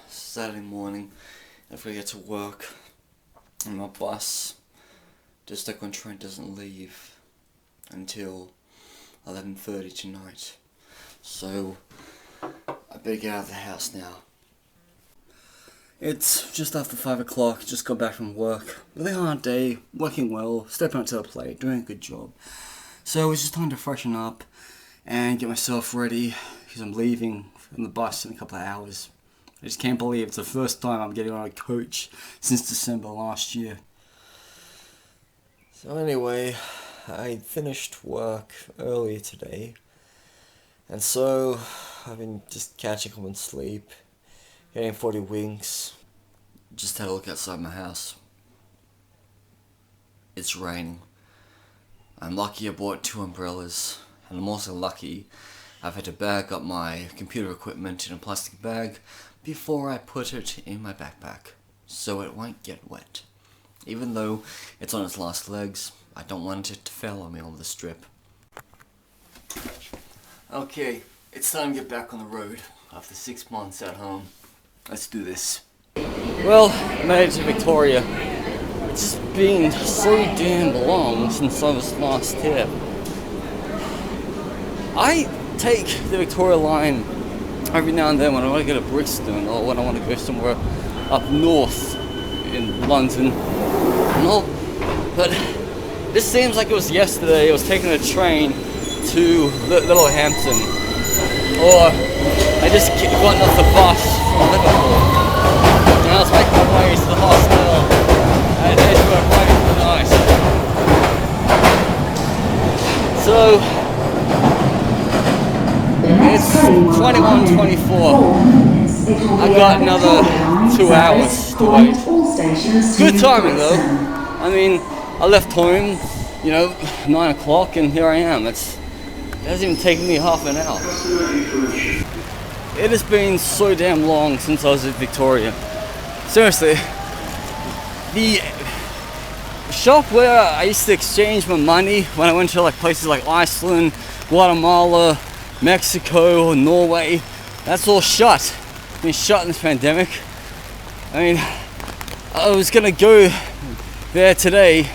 Saturday morning, after I get to work, and my bus to Stoke on Trent doesn't leave until 11:30 tonight. So I better get out of the house now. It's just after 5 o'clock, just got back from work. Really hard day, working well, stepping up to the plate, doing a good job. So it's just time to freshen up and get myself ready, because I'm leaving from the bus in a couple of hours. I just can't believe it's the first time I'm getting on a coach since December last year. So anyway, I finished work earlier today, and so I've been just catching up on sleep, getting 40 winks. Just had a look outside my house. It's raining. I'm lucky I bought 2 umbrellas, and I'm also lucky I've had to bag up my computer equipment in a plastic bag before I put it in my backpack, so it won't get wet. Even though it's on its last legs, I don't want it to fail on me over the strip. Okay, it's time to get back on the road after 6 months at home. Let's do this. Well, I made it to Victoria. It's just been so damn long since I was last here. I take the Victoria line every now and then when I want to go to Brixton or when I want to go somewhere up north in London and all. But this seems like it was yesterday. I was taking a train to Littlehampton, or I just gotten off the bus from Liverpool, and I was making my way to the hostel at Edgware right for the night. So it's 21:24. I got another 2 hours to wait. Good timing though. I mean, I left home, 9 o'clock, and here I am. It hasn't even taken me half an hour. It has been so damn long since I was in Victoria. Seriously, the shop where I used to exchange my money when I went to places like Iceland, Guatemala, Mexico, or Norway, that's all shut. It's been shut in this pandemic. I mean, I was gonna go there today,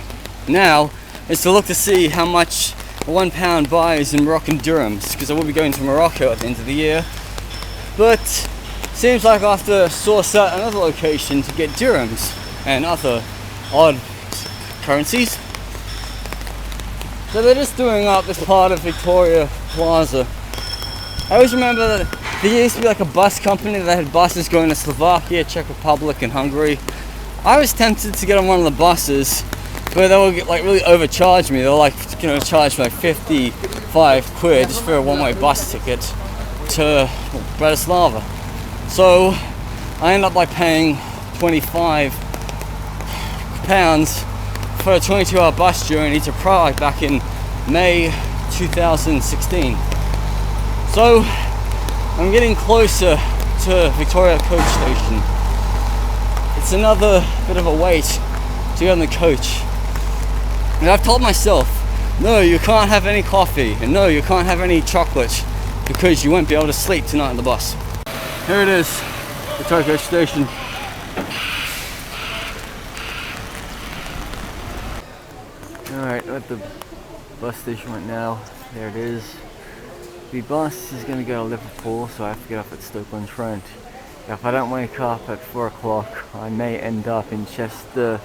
now, is to look to see how much a £1 buys in Moroccan dirhams, because I will be going to Morocco at the end of the year. But seems like I have to source out another location to get dirhams and other odd currencies. So they're just doing up this part of Victoria Plaza. I always remember that there used to be a bus company that had buses going to Slovakia, Czech Republic, and Hungary. I was tempted to get on one of the buses, but they would really overcharge me. They were charge me 55 quid just for a one-way bus ticket to Bratislava. So I ended up paying £25 for a 22-hour bus journey to Prague back in May 2016. So I'm getting closer to Victoria coach station. It's another bit of a wait to get on the coach. And I've told myself, no, you can't have any coffee, and no, you can't have any chocolate, because you won't be able to sleep tonight on the bus. Here it is, Victoria coach station. Alright, we're at the bus station right now. There it is. The bus is going to go to Liverpool, so I have to get off at Stoke on Trent. If I don't wake up at 4 o'clock, I may end up in Chester,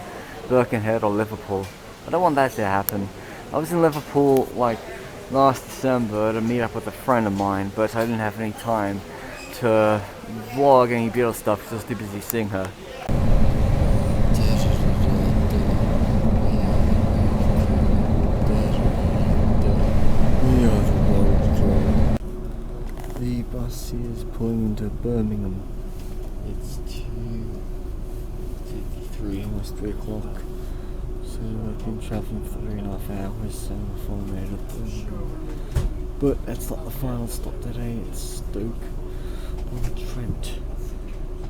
Birkenhead, or Liverpool. I don't want that to happen. I was in Liverpool last December to meet up with a friend of mine, but I didn't have any time to vlog any Beatles stuff because I was too busy seeing her. The bus is pulling into Birmingham. It's 2:53, almost 3 o'clock. So I've been travelling for 3.5 hours, so before I made it. But that's not the final stop today. It's Stoke on Trent,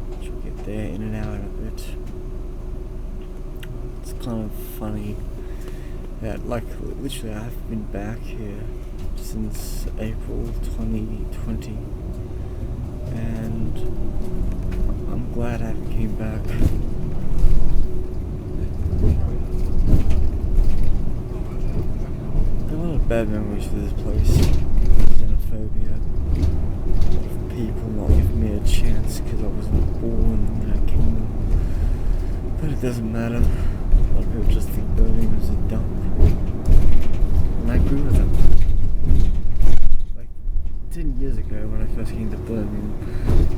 which will get there in an hour and a bit. It's kind of funny that literally I haven't been back here since April 2020, and glad I came back. Got a lot of bad memories for this place. Xenophobia. People not giving me a chance because I wasn't born in that kingdom. But it doesn't matter. A lot of people just think Birmingham is a dump. And I agree with them. Like 10 years ago when I first came to Birmingham,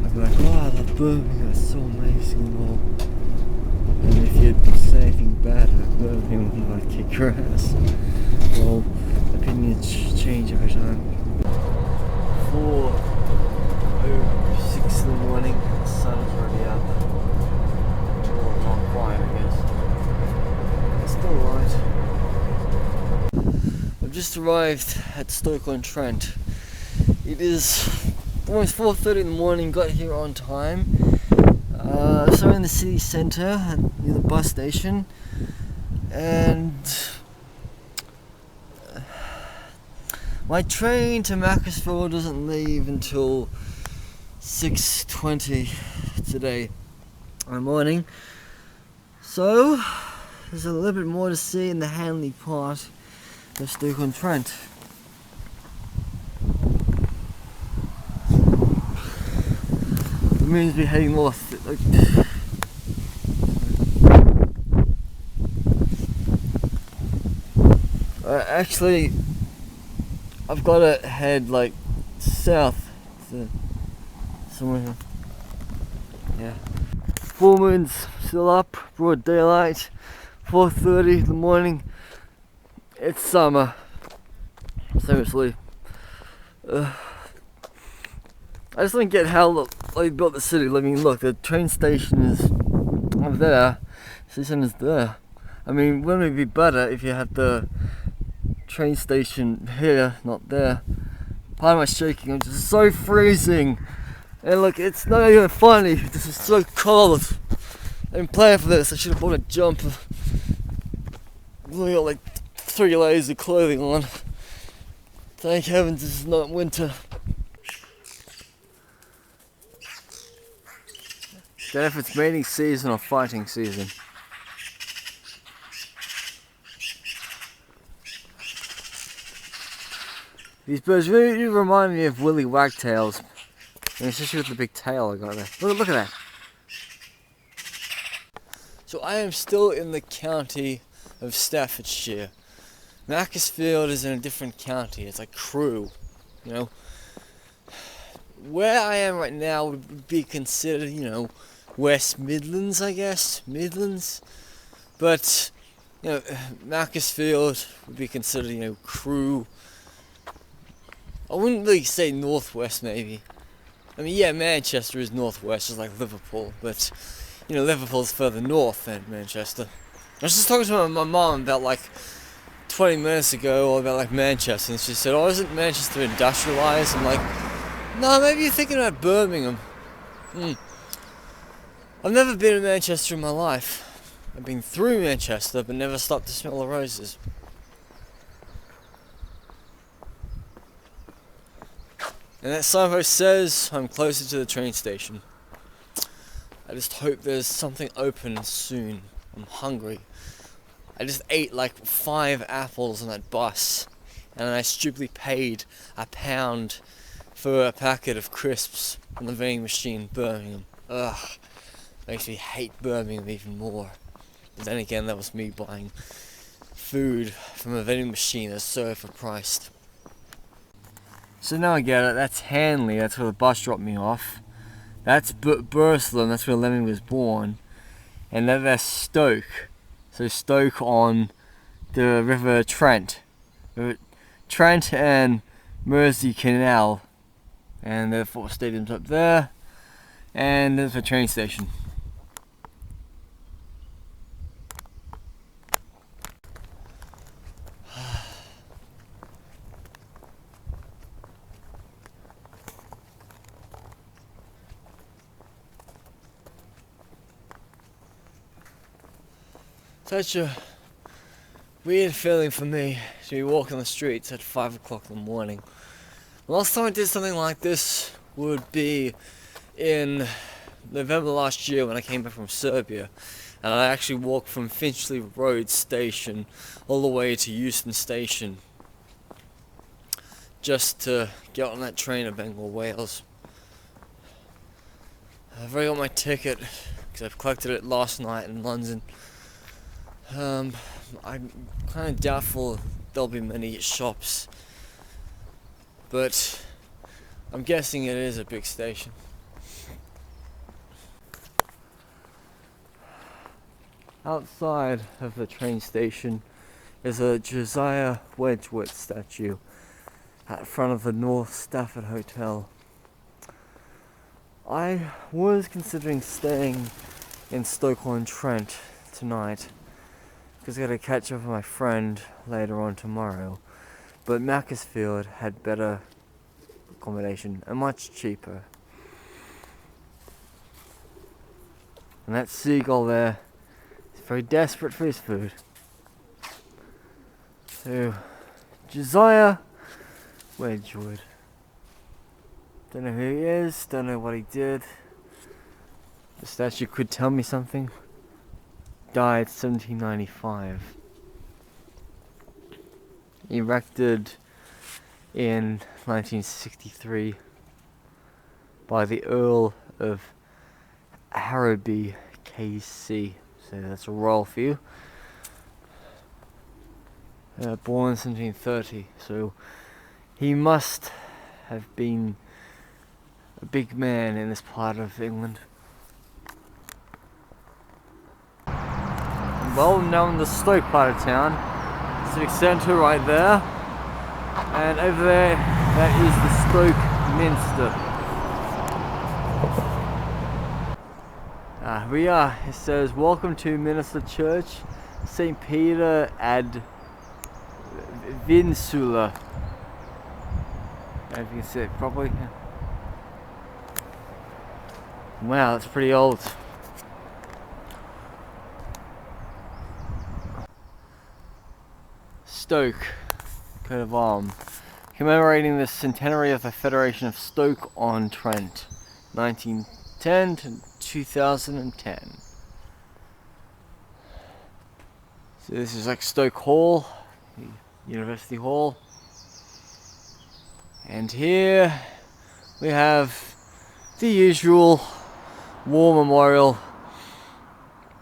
I'd be like, oh, I love Birmingham, it's so amazing and all. And if you'd say anything bad about Birmingham, I'd kick your ass. Well, opinions change every time. 4:06 in the morning, the sun is already up. Well, not quite, I guess. It's still light. I've just arrived at Stoke on Trent. It is almost 4:30 in the morning, got here on time. So in the city centre, near the bus station. And my train to Macclesfield doesn't leave until 6:20 today in the morning. So there's a little bit more to see in the Hanley part of Stoke on Trent. It means we're heading north. Actually, I've got to head like south to somewhere here. Yeah. Full moon's still up, broad daylight, 4:30 in the morning. It's summer. Seriously. I just don't get how they built the city. I mean, look, the train station is over there, station is there. I mean, wouldn't it be better if you had the train station here, not there? Pardon my shaking, I'm just so freezing. And look, it's not even funny, this is so cold. I didn't plan for this, I should have bought a jumper. I've only got like 3 layers of clothing on. Thank heavens this is not winter. Don't know if it's mating season or fighting season. These birds really remind me of Willy Wagtails. And especially with the big tail I got there. Look at that. So I am still in the county of Staffordshire. Macclesfield is in a different county. It's like Crewe, you know. Where I am right now would be considered, you know, West Midlands, I guess. Midlands. But, you know, Macclesfield would be considered, you know, Crewe. I wouldn't really say northwest, maybe. I mean, yeah, Manchester is northwest, just like Liverpool, but, you know, Liverpool's further north than Manchester. I was just talking to my mom about, like, 20 minutes ago, about, like, Manchester, and she said, oh, isn't Manchester industrialised? I'm like, no, maybe you're thinking about Birmingham. I've never been in Manchester in my life. I've been through Manchester, but never stopped to smell the roses. And that signpost says I'm closer to the train station. I just hope there's something open soon. I'm hungry. I just ate like 5 apples on that bus, and I stupidly paid £1 for a packet of crisps from the vending machine in Birmingham. Ugh, makes me hate Birmingham even more. But then again, that was me buying food from a vending machine that's so overpriced. So now I get it, that's Hanley, that's where the bus dropped me off. That's Burslem, that's where Lemmy was born. And then that's Stoke. So Stoke on the River Trent. Trent and Mersey Canal. And the football stadium's up there. And there's a train station. Such a weird feeling for me to be walking the streets at 5 o'clock in the morning. The last time I did something like this would be in November last year when I came back from Serbia, and I actually walked from Finchley Road Station all the way to Euston Station just to get on that train to Bengal, Wales. I've already got my ticket because I've collected it last night in London. I'm kind of doubtful there'll be many shops, but I'm guessing it is a big station. Outside of the train station is a Josiah Wedgwood statue at front of the North Stafford Hotel. I was considering staying in Stoke-on-Trent tonight because I got to catch up with my friend later on tomorrow, but Macclesfield had better accommodation and much cheaper. And that seagull there is very desperate for his food. So, Josiah Wedgwood. Don't know who he is, don't know what he did. The statue could tell me something. Died 1795. Erected in 1963 by the Earl of Harrowby KC. So that's a royal for you. Born in 1730, so he must have been a big man in this part of England. Well, now in the Stoke part of town, civic centre right there, and over there, that is the Stoke Minster. We are, it says, welcome to Minster Church, St. Peter ad Vinsula. I don't know if you can see it properly. Wow, that's pretty old. Stoke, coat of arms, commemorating the centenary of the Federation of Stoke-on-Trent, 1910 to 2010. So this is like Stoke Hall, University Hall, and here we have the usual war memorial,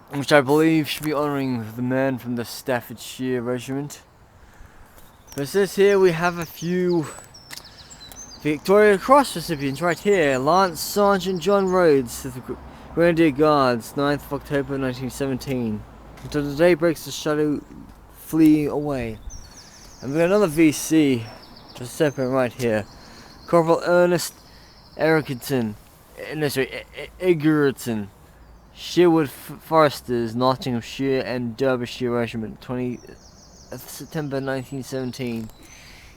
which I believe should be honouring the man from the Staffordshire regiment. But it says here we have a few Victoria Cross recipients right here. Lance Sergeant John Rhodes of the Grenadier Guards, 9th of October 1917. Until the day breaks, the shadow flee away. And we got another VC, just separate right here. Corporal Ernest Egerton, Sherwood Foresters, Nottinghamshire and Derbyshire Regiment, 20th September 1917.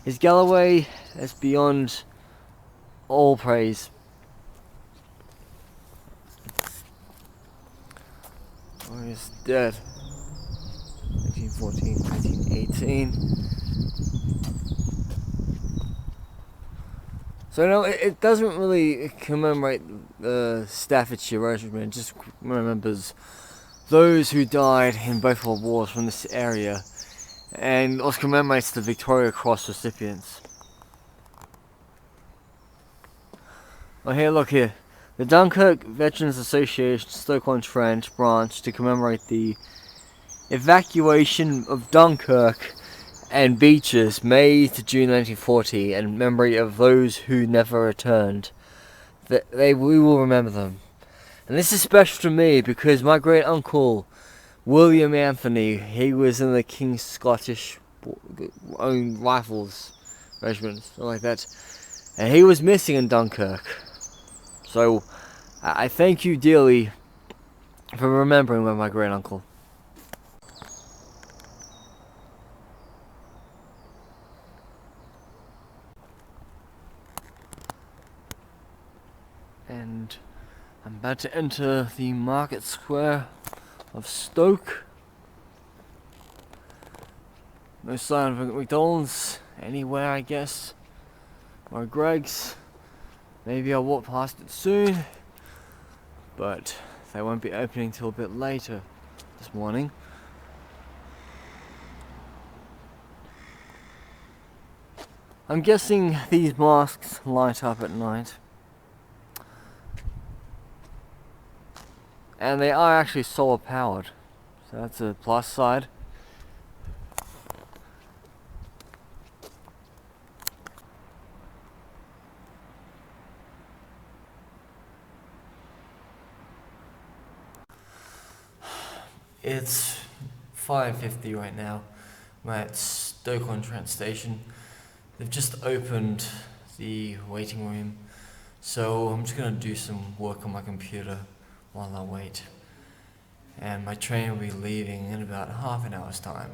His Galloway is beyond all praise. Oh, he's dead. 1914, 1918. So no, it doesn't really commemorate the Staffordshire Regiment. It just remembers those who died in both world wars from this area, and also commemorates the Victoria Cross recipients. Well, here, look here. The Dunkirk Veterans Association Stoke-on-Trent branch to commemorate the evacuation of Dunkirk and beaches, May to June 1940, and memory of those who never returned. We will remember them. And this is special to me because my great uncle, William Anthony, he was in the King's Scottish own Rifles Regiment, something like that, and he was missing in Dunkirk. So I thank you dearly for remembering my great uncle. And I'm about to enter the market square of Stoke. No sign of a McDonald's anywhere, I guess, or Greg's. Maybe I'll walk past it soon. but they won't be opening till a bit later this morning. I'm guessing these masks light up at night. And they are actually solar powered, so that's a plus side. It's 5:50 right now. I'm at Stoke on Trent station. They've just opened the waiting room, so I'm just gonna do some work on my computer while I wait. And my train will be leaving in about half an hour's time.